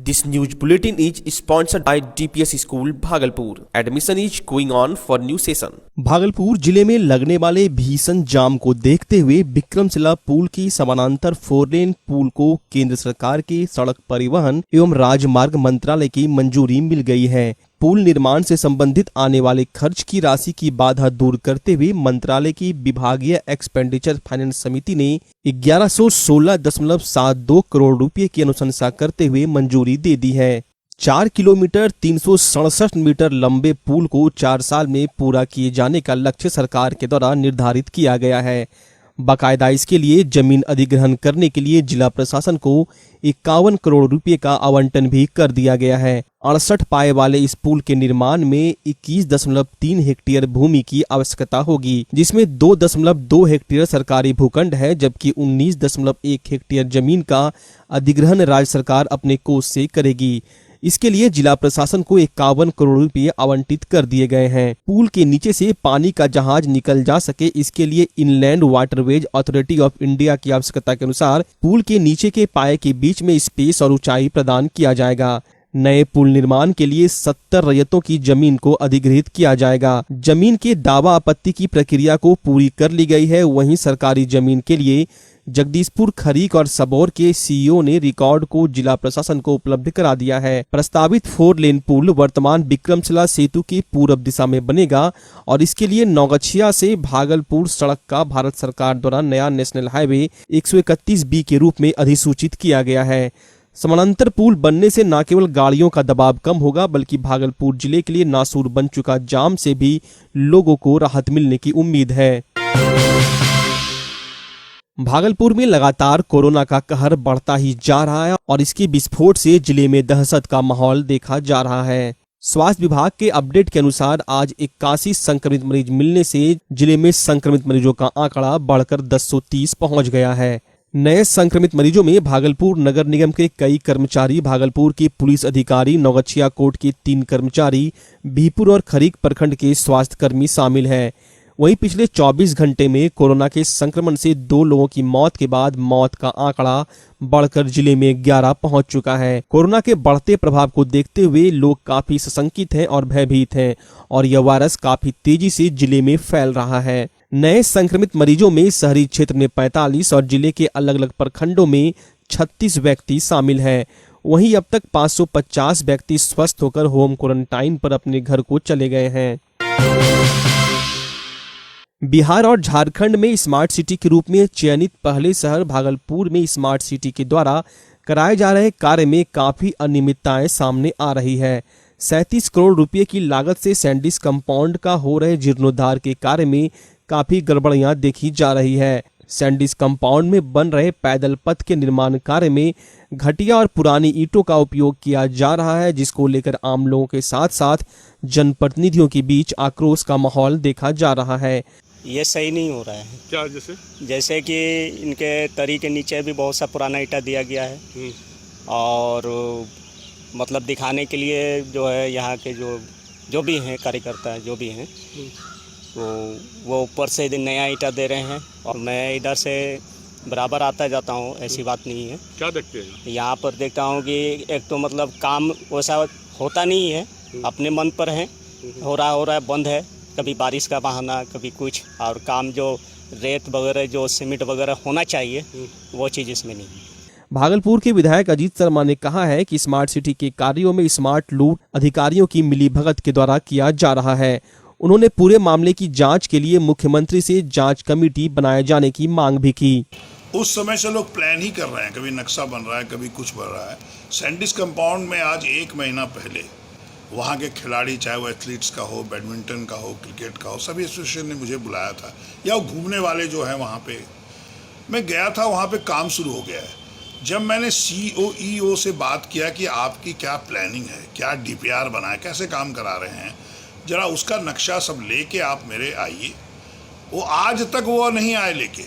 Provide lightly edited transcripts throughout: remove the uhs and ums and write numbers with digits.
This news bulletin is sponsored by DPS School Bhagalpur. Admission is going on for new session. Bhagalpur जिले में लगने वाले भीषण जाम को देखते हुए विक्रमशिला पुल की समानांतर 4 लेन पुल को केंद्र सरकार के सड़क परिवहन एवं राजमार्ग मंत्रालय की मंजूरी मिल गई है। पुल निर्माण से संबंधित आने वाले खर्च की राशि की बाधा दूर करते हुए मंत्रालय की विभागीय एक्सपेंडिचर फाइनेंस समिति ने 1116.72 करोड़ रुपए की अनुशंसा करते हुए मंजूरी दे दी है। 4 किलोमीटर 367 मीटर लंबे पुल को 4 साल में पूरा किए जाने का लक्ष्य सरकार के द्वारा निर्धारित किया गया है। बाकायदा इसके लिए जमीन अधिग्रहण करने के लिए जिला प्रशासन को 51 करोड़ रुपए का आवंटन भी कर दिया गया है। 68 पाए वाले इस पुल के निर्माण में 21.3 हेक्टेयर भूमि की आवश्यकता होगी, जिसमें 2.2 हेक्टेयर सरकारी भूखंड है, जबकि 19.1 हेक्टेयर जमीन का अधिग्रहण राज्य सरकार अपने कोष से करेगी। इसके लिए जिला प्रशासन को 51 करोड़ रुपए आवंटित कर दिए गए हैं। पुल के नीचे से पानी का जहाज निकल जा सके, इसके लिए inland waterways authority of India की आवश्यकता के अनुसार पुल के नीचे के पाए के बीच में स्पेस और ऊंचाई प्रदान किया जाएगा। नए पुल निर्माण के लिए 70 रैयतों की जमीन को अधिग्रहित किया जाएगा। जमीन के दावा आपत्ति की प्रक्रिया को पूरी कर ली गई है। वहीं सरकारी जमीन के लिए जगदीशपुर, खरीक और सबौर के सीईओ ने रिकॉर्ड को जिला प्रशासन को उपलब्ध करा दिया है। प्रस्तावित 4 लेन पुल वर्तमान विक्रमशिला सेतु की पूर्व दिशा में बनेगा और इसके लिए नौगछिया से भागलपुर सड़क का भारत सरकार द्वारा नया नेशनल हाईवे 131B के रूप में अधिसूचित किया गया है। समानांतर पुल बनने से न केवल गाड़ियों का दबाव कम होगा, बल्कि भागलपुर जिले के लिए नासूर बन चुका जाम से भी लोगों को राहत मिलने की उम्मीद है। भागलपुर में लगातार कोरोना का कहर बढ़ता ही जा रहा है और इसके विस्फोट से जिले में दहशत का माहौल देखा जा रहा है। स्वास्थ्य विभाग के अपडेट के अनुसार आज 81 संक्रमित मरीज मिलने से जिले में संक्रमित मरीजों का आंकड़ा बढ़कर 1030 पहुंच गया है। नए संक्रमित मरीजों में भागलपुर नगर निगम के कई कर्मचारी, भागलपुर के पुलिस अधिकारी, नौगछिया कोर्ट के 3 कर्मचारी, बीहपुर और खरीक प्रखंड के स्वास्थ्य कर्मी शामिल हैं। वहीं पिछले 24 घंटे में कोरोना के संक्रमण से 2 लोगों की मौत के बाद मौत का आंकड़ा बढ़कर जिले में 11 पहुंच चुका है। कोरोना के बढ़ते प्रभाव को देखते हुए लोग काफी सशंकित हैं और भयभीत हैं और यह वायरस काफी तेजी से जिले में फैल रहा है। नए संक्रमित मरीजों में शहरी क्षेत्र में 45 और जिले के अलग अलग प्रखंडों में 36 व्यक्ति शामिल हैं। वहीं अब तक 550 व्यक्ति स्वस्थ होकर होम क्वारंटाइन पर अपने घर को चले गए हैं। बिहार और झारखंड में स्मार्ट सिटी के रूप में चयनित पहले शहर भागलपुर में स्मार्ट सिटी के द्वारा कराए जा रहे कार्य में काफी अनियमितताएं सामने आ रही है। 37 करोड़ रुपए की लागत से सैंडिस कंपाउंड का हो रहे जीर्णोद्धार के कार्य में काफी गड़बड़ियां देखी जा रही है। सैंडिस कंपाउंड में बन रहे पैदल पथ के निर्माण कार्य में घटिया और पुरानी ईंटों का उपयोग किया जा रहा है, जिसको लेकर आम लोगों के साथ साथ जनप्रतिनिधियों के बीच आक्रोश का माहौल देखा जा रहा है। ये सही नहीं हो रहा है। क्या जैसे कि इनके तरी के नीचे भी बहुत सा पुराना ईंटा दिया गया है और मतलब दिखाने के लिए जो है यहाँ के जो भी हैं कार्यकर्ता जो भी हैं वो ऊपर से नया ईंटा दे रहे हैं और मैं इधर से बराबर आता जाता हूँ, ऐसी बात नहीं है। क्या देखते हैं यहाँ पर देखता हूँ कि एक तो मतलब काम वैसा होता नहीं है, अपने मन पर है, हो रहा है बंद है, कभी बारिश का बहाना कभी कुछ, और काम जो रेत वगैरह जो सीमेंट वगैरह होना चाहिए वो चीज़ इसमें नहीं है। भागलपुर के विधायक अजीत शर्मा ने कहा है कि स्मार्ट सिटी के कार्यों में स्मार्ट लूट अधिकारियों की मिलीभगत के द्वारा किया जा रहा है। उन्होंने पूरे मामले की जांच के लिए मुख्यमंत्री से जांच कमेटी बनाए जाने की मांग भी की। उस समय से लोग प्लान ही कर रहे हैं, कभी नक्शा बन रहा है, कभी कुछ बन रहा है। सैंडिस कंपाउंड में आज 1 महीना पहले वहाँ के खिलाड़ी, चाहे वो एथलीट्स का हो, बैडमिंटन का हो, क्रिकेट का हो, सभी एसोसिएशन ने मुझे बुलाया था, या वो घूमने वाले जो हैं वहाँ पे मैं गया था। वहाँ पे काम शुरू हो गया है। जब मैंने CEO से बात किया कि आपकी क्या प्लानिंग है, क्या DPR बनाए, कैसे काम करा रहे हैं, ज़रा उसका नक्शा सब लेके आप मेरे आइए, वो आज तक वो नहीं आए लेके,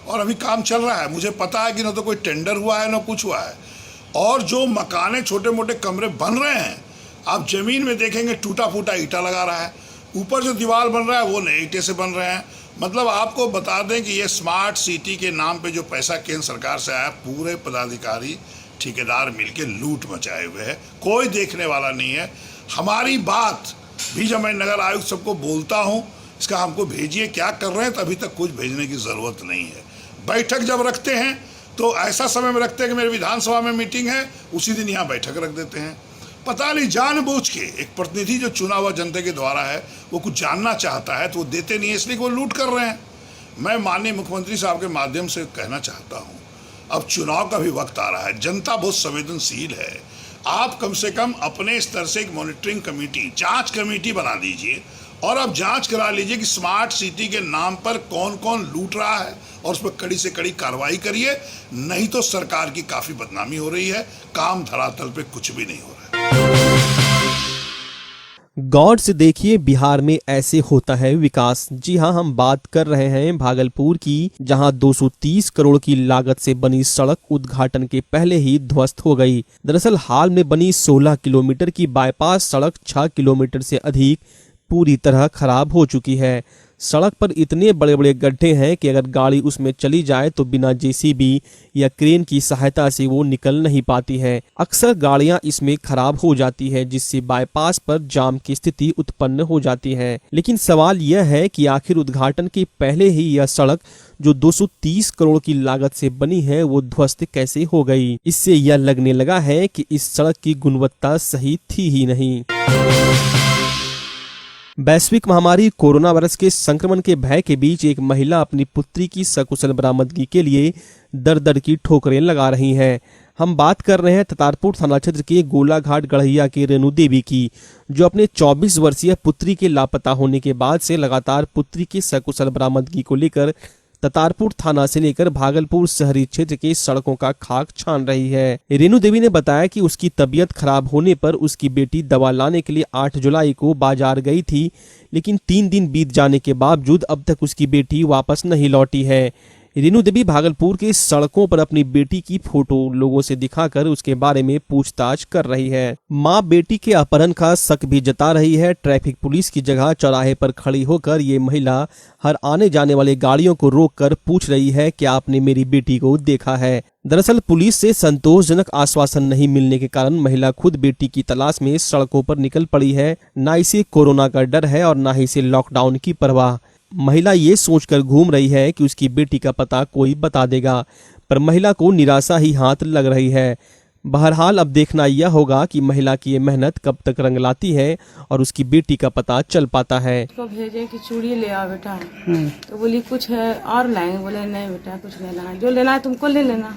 और अभी काम चल रहा है। मुझे पता है कि ना तो कोई टेंडर हुआ है ना कुछ हुआ है, और जो मकाने छोटे मोटे कमरे बन रहे हैं आप ज़मीन में देखेंगे टूटा फूटा ईंटा लगा रहा है, ऊपर जो दीवार बन रहा है वो नए ईंटे से बन रहे हैं। मतलब आपको बता दें कि ये स्मार्ट सिटी के नाम पे जो पैसा केंद्र सरकार से आया, पूरे पदाधिकारी ठेकेदार मिलके लूट मचाए हुए हैं, कोई देखने वाला नहीं है। हमारी बात भी जब मैं नगर आयुक्त सबको बोलता हूँ इसका हमको भेजिए क्या कर रहे हैं, तो अभी तक कुछ भेजने की ज़रूरत नहीं है। बैठक जब रखते हैं तो ऐसा समय में रखते हैं कि मेरे विधानसभा में मीटिंग है, उसी दिन यहाँ बैठक रख देते हैं। पता नहीं जानबूझ के एक प्रतिनिधि जो चुना हुआ जनता के द्वारा है वो कुछ जानना चाहता है तो वो देते नहीं है, इसलिए वो लूट कर रहे हैं। मैं माननीय मुख्यमंत्री साहब के माध्यम से कहना चाहता हूँ, अब चुनाव का भी वक्त आ रहा है, जनता बहुत संवेदनशील है। आप कम से कम अपने स्तर से एक मॉनिटरिंग कमेटी, जांच कमेटी बना दीजिए और अब जांच करा लीजिए कि स्मार्ट सिटी के नाम पर कौन कौन लूट रहा है और उस पर कड़ी से कड़ी कार्रवाई करिए, नहीं तो सरकार की काफ़ी बदनामी हो रही है, काम धरातल पे कुछ भी नहीं हो रहा है। गौर से देखिए, बिहार में ऐसे होता है विकास। जी हां, हम बात कर रहे हैं भागलपुर की, जहां 230 करोड़ की लागत से बनी सड़क उद्घाटन के पहले ही ध्वस्त हो गई। दरअसल हाल में बनी 16 किलोमीटर की बाईपास सड़क 6 किलोमीटर से अधिक पूरी तरह खराब हो चुकी है। सड़क पर इतने बड़े बड़े गड्ढे हैं कि अगर गाड़ी उसमें चली जाए तो बिना जेसीबी या क्रेन की सहायता से वो निकल नहीं पाती है। अक्सर गाड़ियां इसमें खराब हो जाती है, जिससे बाईपास पर जाम की स्थिति उत्पन्न हो जाती है। लेकिन सवाल यह है कि आखिर उद्घाटन के पहले ही यह सड़क जो 230 करोड़ की लागत से बनी है वो ध्वस्त कैसे हो गई। इससे यह लगने लगा है कि इस सड़क की गुणवत्ता सही थी ही नहीं। वैश्विक महामारी कोरोना वायरस के संक्रमण के भय के बीच एक महिला अपनी पुत्री की सकुशल बरामदगी के लिए दर दर की ठोकरें लगा रही हैं। हम बात कर रहे हैं ततारपुर थाना क्षेत्र के गोलाघाट गढ़ैया के रेणु देवी की, जो अपने 24 वर्षीय पुत्री के लापता होने के बाद से लगातार पुत्री की सकुशल बरामदगी को लेकर ततारपुर थाना से लेकर भागलपुर शहरी क्षेत्र के सड़कों का खाक छान रही है। रेणु देवी ने बताया कि उसकी तबीयत खराब होने पर उसकी बेटी दवा लाने के लिए 8 जुलाई को बाजार गई थी, लेकिन 3 दिन बीत जाने के बावजूद अब तक उसकी बेटी वापस नहीं लौटी है। रेणु देवी भागलपुर के सड़कों पर अपनी बेटी की फोटो लोगों से दिखाकर उसके बारे में पूछताछ कर रही है। मां बेटी के अपहरण का शक भी जता रही है। ट्रैफिक पुलिस की जगह चौराहे पर खड़ी होकर ये महिला हर आने जाने वाले गाड़ियों को रोककर पूछ रही है कि आपने मेरी बेटी को देखा है। दरअसल पुलिस से संतोषजनक आश्वासन नहीं मिलने के कारण महिला खुद बेटी की तलाश में सड़कों पर निकल पड़ी है। न इसे कोरोना का डर है और न ही इसे लॉकडाउन की परवाह। महिला ये सोचकर घूम रही है कि उसकी बेटी का पता कोई बता देगा, पर महिला को निराशा ही हाथ लग रही है। बहरहाल अब देखना यह होगा कि महिला की ये मेहनत कब तक रंग लाती है और उसकी बेटी का पता चल पाता है। उसको भेजे कि चूड़ी ले आओ बेटा, तो बोली कुछ है और लाएंगे। बोले नहीं बेटा कुछ नहीं लाना, जो लेना है तुमको ले लेना।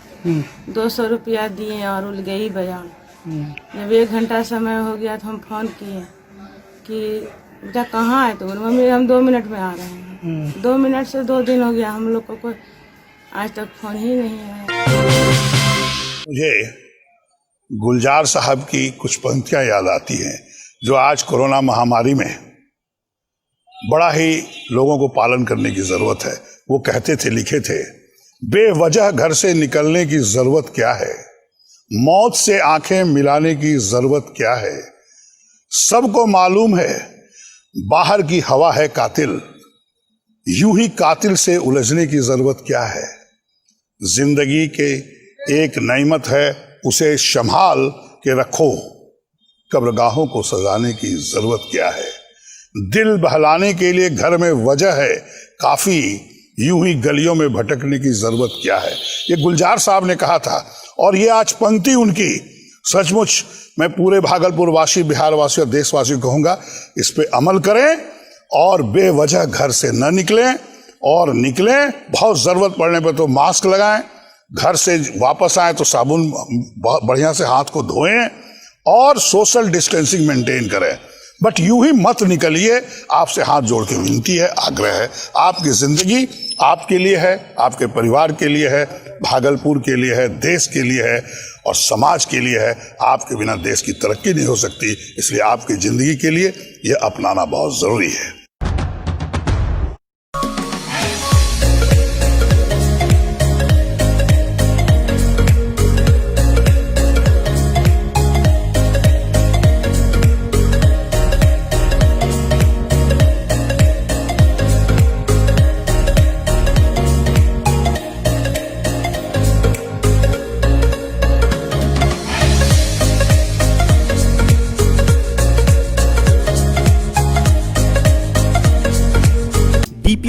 200 रुपया दिए और उल गई बाजार। जब 1 घंटा समय हो गया तो हम फोन किए कि बेटा कहाँ है, तो बोले मम्मी हम 2 मिनट में आ रहे हैं। 2 मिनट से 2 दिन हो गया, हम लोग को कोई आज तक फोन ही नहीं है। मुझे गुलजार साहब की कुछ पंक्तियां याद आती हैं जो आज कोरोना महामारी में बड़ा ही लोगों को पालन करने की जरूरत है। वो कहते थे, लिखे थे, बेवजह घर से निकलने की जरूरत क्या है, मौत से आंखें मिलाने की जरूरत क्या है, सबको मालूम है बाहर की हवा है कातिल, यूं ही कातिल से उलझने की जरूरत क्या है, जिंदगी के एक नेमत है उसे संभाल के रखो, कब्रगाहों को सजाने की जरूरत क्या है, दिल बहलाने के लिए घर में वजह है काफी, यूं ही गलियों में भटकने की जरूरत क्या है। ये गुलजार साहब ने कहा था और ये आज पंक्ति उनकी सचमुच मैं पूरे भागलपुर वासी, बिहार वासी और देशवासी को कहूंगा, इस पे अमल करें और बेवजह घर से न निकलें, और निकलें बहुत जरूरत पड़ने पर तो मास्क लगाएं, घर से वापस आए तो साबुन बहुत बढ़िया से हाथ को धोएं और सोशल डिस्टेंसिंग मेंटेन करें। बट यूं ही मत निकलिए, आपसे हाथ जोड़ के विनती है, आग्रह है। आपकी जिंदगी आपके लिए है, आपके परिवार के लिए है, भागलपुर के लिए है, देश के लिए है और समाज के लिए है। आपके बिना देश की तरक्की नहीं हो सकती, इसलिए आपकी जिंदगी के लिए यह अपनाना बहुत जरूरी है।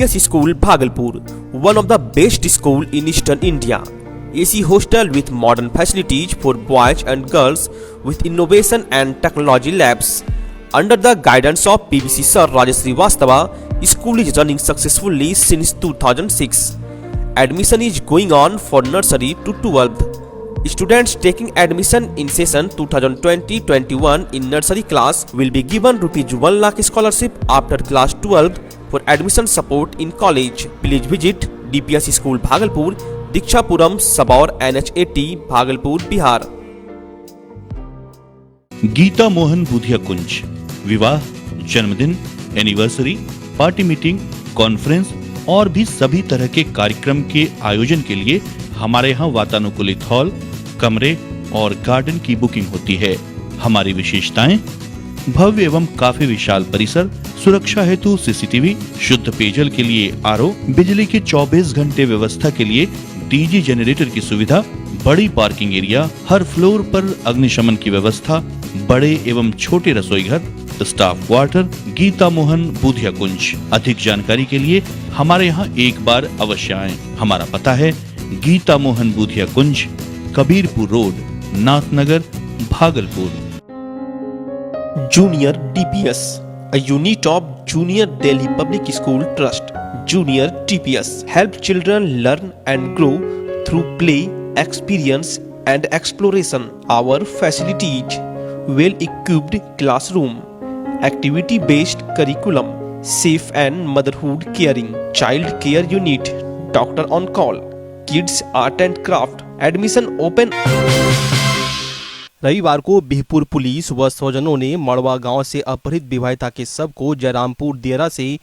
DPS School Bhagalpur, one of the best school in Eastern India. AC hostel with modern facilities for boys and girls with innovation and technology labs. Under the guidance of PBC Sir Rajesh Srivastava, school is running successfully since 2006. Admission is going on for nursery to 12th. Students taking admission in session 2020-21 in nursery class will be given rupees 1 lakh scholarship after class 12 for admission support in college. Please visit DPS School Bhagalpur, Dikshapuram, Sabaur, NH80, Bhagalpur, Bihar. Gita Mohan Budhiya कुंज विवाह, जन्मदिन, anniversary, party meeting, conference और भी सभी तरह के कार्यक्रम के आयोजन के लिए हमारे यहाँ वातानुकूलित हॉल, कमरे और गार्डन की बुकिंग होती है। हमारी विशेषताएं: भव्य एवं काफी विशाल परिसर, सुरक्षा हेतु सीसीटीवी, शुद्ध पेयजल के लिए आरओ, बिजली की 24 घंटे व्यवस्था के लिए डीजी जनरेटर की सुविधा, बड़ी पार्किंग एरिया, हर फ्लोर पर अग्निशमन की व्यवस्था, बड़े एवं छोटे रसोई घर, स्टाफ क्वार्टर। गीता मोहन बुधिया कुंज। अधिक जानकारी के लिए हमारे यहाँ एक बार अवश्य आएं। हमारा पता है Geeta Mohan Budhiya Kunj, Kabirpur road, Nathnagar, Bhagalpur. Junior DPS, a unit of Junior Delhi Public School Trust. Junior DPS help children learn and grow through play, experience and exploration. Our facilities: well-equipped classroom, activity-based curriculum, safe and motherhood caring, child care unit, doctor on call, kids art and craft. Admission open. रविवार को Bihpur police व स्वजनों ने मड़वा गांव से अपहृत विवाहिता के शव को जयरामपुर दियरा से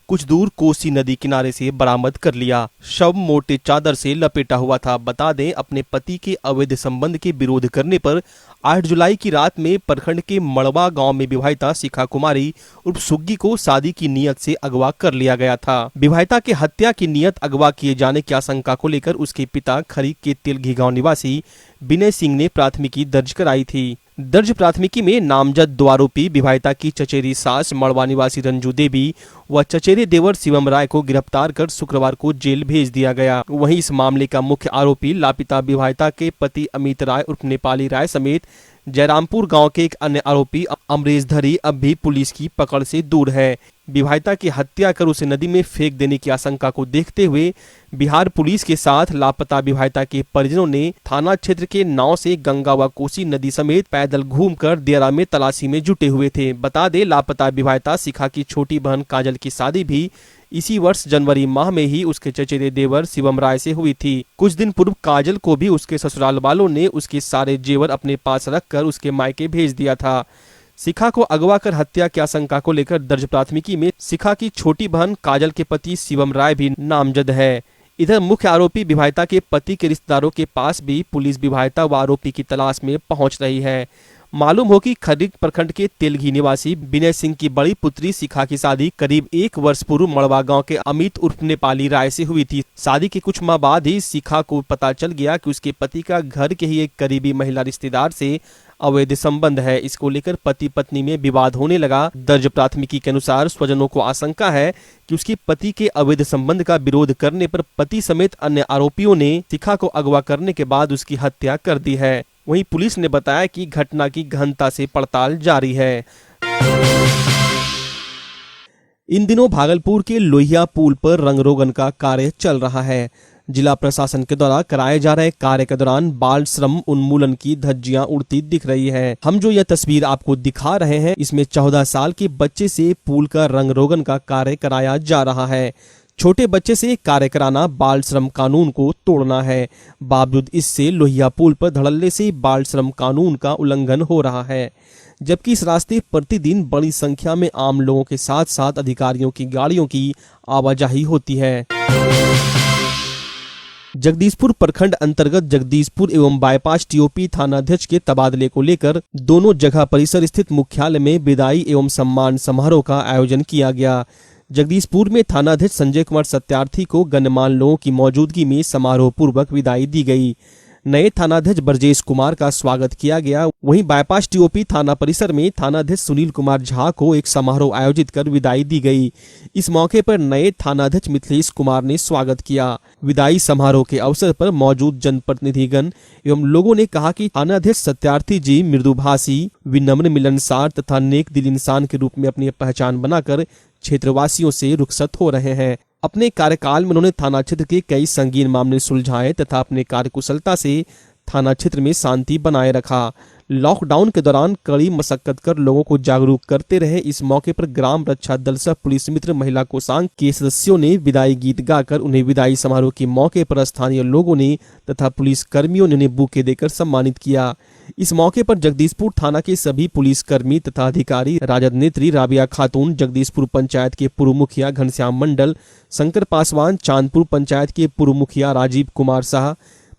कुछ दूर कोसी नदी किनारे से बरामद कर लिया। शव मोटे चादर से लपेटा हुआ था। बता दें, अपने पति के अवैध संबंध के विरोध करने पर 8 जुलाई की रात में प्रखंड के मड़वा गांव में विवाहिता शिखा कुमारी उर्फ सुग्गी को शादी की नियत से अगवा कर लिया गया था। विवाहिता के हत्या की नियत अगवा किए जाने की आशंका को लेकर उसके पिता खरीक के तेलघी गांव निवासी विनय सिंह ने प्राथमिकी दर्ज कराई थी। दर्ज प्राथमिकी में नामजद 2 आरोपी विवाहिता की चचेरी सास मड़वा निवासी रंजू देवी व चचेरे देवर शिवम राय को गिरफ्तार कर शुक्रवार को जेल भेज दिया गया। वहीं इस मामले का मुख्य आरोपी लापता विवाहिता के पति अमित राय उर्फ नेपाली राय समेत जयरामपुर गांव के एक अन्य आरोपी अमरेश धरी अब भी पुलिस की पकड़ से दूर है। विवाहिता की हत्या कर उसे नदी में फेंक देने की आशंका को देखते हुए बिहार पुलिस के साथ लापता विवाहिता के परिजनों ने थाना क्षेत्र के नाव से गंगा व कोसी नदी समेत पैदल घूमकर दियरा में तलाशी में जुटे हुए थे। बता दे, लापता विवाहिता शिखा की छोटी बहन काजल की शादी भी इसी वर्ष जनवरी माह में ही उसके चचेरे देवर शिवम राय से हुई थी। कुछ दिन पूर्व काजल को भी उसके ससुराल वालों ने उसके सारे जेवर अपने पास रखकर उसके मायके भेज दिया था। शिखा को अगवा कर हत्या की आशंका को लेकर दर्ज प्राथमिकी में शिखा की छोटी बहन काजल के पति शिवम राय भी नामजद है। इधर मुख्य आरोपी विवाहिता के पति के रिश्तेदारों के पास भी पुलिस विवाहिता व आरोपी की तलाश में पहुंच रही है। मालूम हो कि खरीक प्रखंड के तेलघी निवासी विनय सिंह की बड़ी पुत्री शिखा की शादी करीब 1 वर्ष पूर्व मड़वा गांव के अमित उर्फ नेपाली राय से हुई थी। शादी के कुछ माह बाद ही शिखा को पता चल गया कि उसके पति का घर के ही एक करीबी महिला रिश्तेदार से अवैध संबंध है। इसको लेकर पति पत्नी में विवाद होने लगा। दर्ज प्राथमिकी के अनुसार स्वजनों को आशंका है कि उसके पति के अवैध संबंध का विरोध करने पर पति समेत अन्य आरोपियों ने शिखा को अगवा करने के बाद उसकी हत्या कर दी है। वहीं पुलिस ने बताया कि घटना की गहनता से पड़ताल जारी है। इन दिनों भागलपुर के लोहिया पुल पर रंग रोगन का कार्य चल रहा है। जिला प्रशासन के द्वारा कराए जा रहे कार्य के दौरान बाल श्रम उन्मूलन की धज्जियां उड़ती दिख रही है। हम जो यह तस्वीर आपको दिखा रहे हैं, इसमें 14 साल के बच्चे से पुल का रंग रोगन का कार्य कराया जा रहा है। छोटे बच्चे से कार्य कराना बाल श्रम कानून को तोड़ना है। बावजूद इससे लोहिया पुल पर धड़ल्ले से बाल श्रम कानून का उल्लंघन हो रहा है, जबकि इस रास्ते प्रतिदिन बड़ी संख्या में आम लोगों के साथ साथ अधिकारियों की गाड़ियों की आवाजाही होती है। जगदीशपुर प्रखंड अंतर्गत जगदीशपुर एवं बाईपास टीओपी थानाध्यक्ष के तबादले को लेकर दोनों जगह परिसर स्थित मुख्यालय में विदाई एवं सम्मान समारोह का आयोजन किया गया। जगदीशपुर में थानाध्यक्ष संजय कुमार सत्यार्थी को गणमान्य लोगों की मौजूदगी में समारोह पूर्वक विदाई दी गई। नए थानाध्यक्ष ब्रजेश कुमार का स्वागत किया गया। वहीं बाईपास टीओपी थाना परिसर में थानाध्यक्ष सुनील कुमार झा को एक समारोह आयोजित कर विदाई दी गई। इस मौके पर नए थानाध्यक्ष मिथिलेश कुमार ने स्वागत किया। विदाई समारोह के अवसर पर मौजूद जनप्रतिनिधिगण एवं लोगों ने कहा कि थानाध्यक्ष सत्यार्थी जी मृदुभाषी, विनम्र, मिलनसार तथा नेक दिल इंसान के रूप में अपनी पहचान बनाकर क्षेत्रवासियों से रुखसत हो रहे हैं। अपने कार्यकाल में उन्होंने थाना क्षेत्र के कई संगीन मामले सुलझाए तथा अपने कार्यकुशलता से थाना क्षेत्र में शांति बनाए रखा। लॉकडाउन के दौरान कड़ी मशक्कत कर लोगों को जागरूक करते रहे। इस मौके पर ग्राम रक्षा दल सह पुलिस मित्र महिला कोषांग के सदस्यों ने विदाई गीत गाकर उन्हें विदाई समारोह के मौके पर स्थानीय लोगों ने तथा पुलिस कर्मियों ने उन्हें बुके देकर सम्मानित किया। इस मौके पर जगदीशपुर थाना के सभी पुलिसकर्मी तथा अधिकारी, राजद नेत्री राबिया खातून, जगदीशपुर पंचायत के पूर्व मुखिया घनश्याम मंडल, शंकर पासवान, चांदपुर पंचायत के पूर्व मुखिया राजीव कुमार शाह,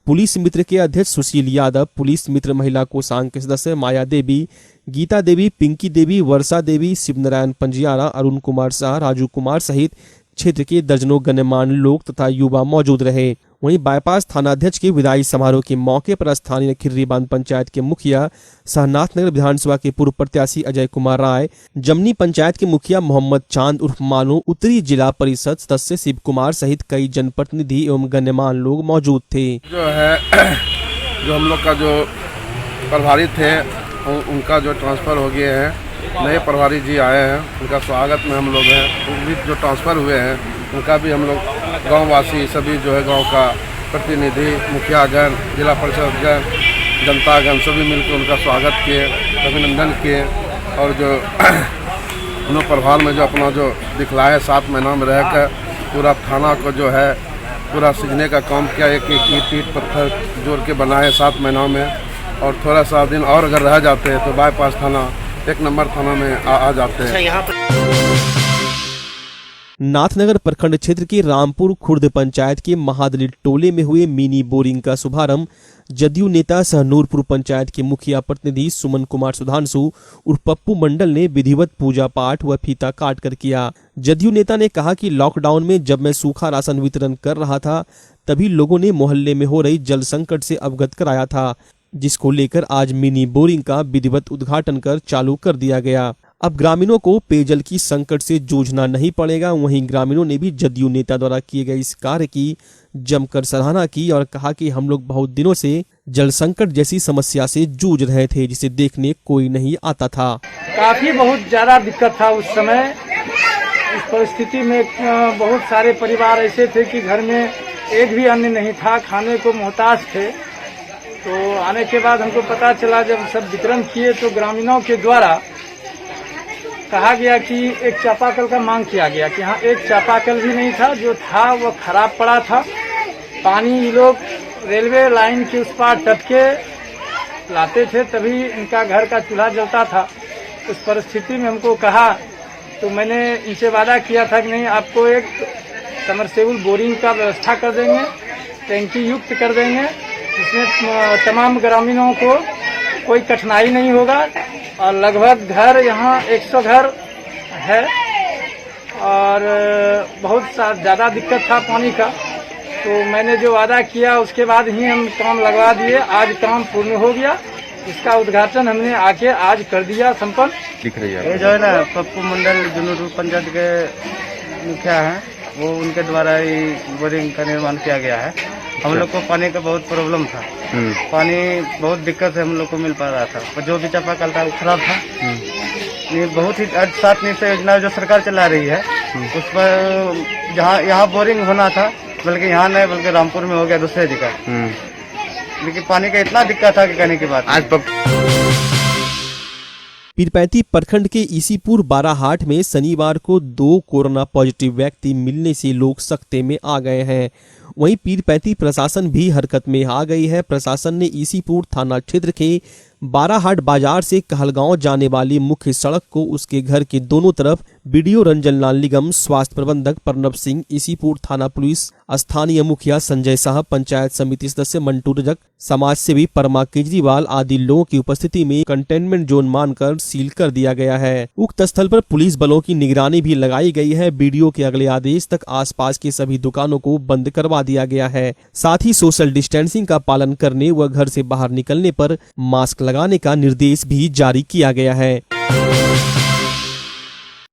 पुलिस मित्र के अध्यक्ष सुशील यादव, पुलिस मित्र महिला कोषांग के सदस्य माया देवी, गीता देवी, पिंकी देवी, वर्षा देवी, शिवनारायण पंजियारा, अरुण कुमार शाह, राजू कुमार सहित क्षेत्र के दर्जनों गण्यमान्य लोग तथा युवा मौजूद रहे। वहीं बाईपास थानाध्यक्ष के विदाई समारोह के मौके पर स्थानीय खिर्री बांध पंचायत के मुखिया, सहनाथनगर विधानसभा के पूर्व प्रत्याशी अजय कुमार राय, जमनी पंचायत के मुखिया मोहम्मद चांद उर्फ मानो, उत्तरी जिला परिषद सदस्य शिव कुमार सहित कई जनप्रतिनिधि एवं गण्यमान्य लोग मौजूद थे। जो हम लोग का जो प्रभारी थे उनका जो ट्रांसफ़र हो गए हैं, नए प्रभारी जी आए हैं, उनका स्वागत में हम लोग हैं। वो भी जो ट्रांसफ़र हुए हैं उनका भी हम लोग गांववासी सभी जो है गांव का प्रतिनिधि, मुखियागण, जिला परिषदगण, जनतागण सभी मिलकर उनका स्वागत किए, अभिनंदन किए। और जो उन्होंने प्रभार में जो अपना जो दिखलाए 7 महीना में रहकर पूरा थाना को जो है पूरा सीखने का काम किया। एक ईंट पत्थर जोड़ के बनाए 7 महीनों में। और थोड़ा सा दिन और अगर रह जाते हैं तो बाईपास थाना 1 नंबर थाना में आ जाते हैं। नाथनगर प्रखंड क्षेत्र के रामपुर खुर्द पंचायत के महादलित टोले में हुए मिनी बोरिंग का शुभारंभ जदयू नेता सह नूरपुर पंचायत के मुखिया प्रतिनिधि सुमन कुमार सुधांशु उर्फ पप्पू मंडल ने विधिवत पूजा पाठ व फीता काट कर किया। जदयू नेता ने कहा कि लॉकडाउन में जब मैं सूखा राशन वितरण कर रहा था तभी लोगों ने मोहल्ले में हो रही जल संकट से अवगत कराया था, जिसको लेकर आज मिनी बोरिंग का विधिवत उद्घाटन कर चालू कर दिया गया। अब ग्रामीणों को पेयजल की संकट से जूझना नहीं पड़ेगा। वहीं ग्रामीणों ने भी जदयू नेता द्वारा किए गए इस कार्य की जमकर सराहना की और कहा कि हम लोग बहुत दिनों से जल संकट जैसी समस्या से जूझ रहे थे, जिसे देखने कोई नहीं आता था। काफी बहुत ज्यादा दिक्कत था उस समय। इस परिस्थिति में बहुत सारे परिवार ऐसे थे कि घर में एक भी अन्न नहीं था, खाने को मोहताज थे। तो आने के बाद हमको पता चला, जब सब वितरण किए तो ग्रामीणों के द्वारा कहा गया कि एक चापाकल का मांग किया गया कि हाँ, एक चापाकल भी नहीं था, जो था वो खराब पड़ा था। पानी ये लोग रेलवे लाइन के उस पार टपके लाते थे, तभी इनका घर का चूल्हा जलता था। उस परिस्थिति में हमको कहा, तो मैंने इनसे वादा किया था कि नहीं, आपको एक समरसेबल बोरिंग का व्यवस्था कर देंगे, टैंकी युक्त कर देंगे, जिसमें तमाम ग्रामीणों को कोई कठिनाई नहीं होगा। और लगभग घर यहाँ 100 घर है और बहुत ज़्यादा दिक्कत था पानी का। तो मैंने जो वादा किया उसके बाद ही हम काम लगवा दिए। आज काम पूर्ण हो गया, इसका उद्घाटन हमने आके आज कर दिया संपन्न। दिख रही है ये जो है ना, पप्पू मंडल जो नूरपुर पंचायत के मुखिया हैं, वो उनके द्वारा ही बोरिंग का निर्माण किया गया है। हम लोग को पानी का बहुत प्रॉब्लम था, पानी बहुत दिक्कत से हम लोग को मिल पा रहा था, और जो भी चापाकल था वो खराब था। ये बहुत ही 7 से योजना जो सरकार चला रही है, उस पर जहाँ यहाँ बोरिंग होना था, बल्कि यहाँ नहीं बल्कि रामपुर में हो गया दूसरे जगह। लेकिन पानी का इतना दिक्कत था कि कहने की बात। आज पीरपैंती प्रखंड के ईसीपुर बाराहाट में शनिवार को 2 कोरोना पॉजिटिव व्यक्ति मिलने से लोग सकते में आ गए हैं। वहीं पीरपैंती प्रशासन भी हरकत में आ गई है। प्रशासन ने ईसीपुर थाना क्षेत्र के बाराहाट बाजार से कहलगांव जाने वाली मुख्य सड़क को उसके घर के दोनों तरफ बीडीओ रंजन लाल निगम, स्वास्थ्य प्रबंधक प्रणब सिंह, ईसीपुर थाना पुलिस, स्थानीय मुखिया संजय साहब, पंचायत समिति सदस्य मंटू रजक, समाज सेवी परमा केजरीवाल आदि लोगों की उपस्थिति में कंटेनमेंट जोन मानकर सील कर दिया गया है। उक्त स्थल पर पुलिस बलों की निगरानी भी लगाई गई है। बीडीओ के अगले आदेश तक आसपास की सभी दुकानों को बंद करवा दिया गया है। साथ ही सोशल डिस्टेंसिंग का पालन करने व घर से बाहर निकलने पर मास्क लगाने का निर्देश भी जारी किया गया है।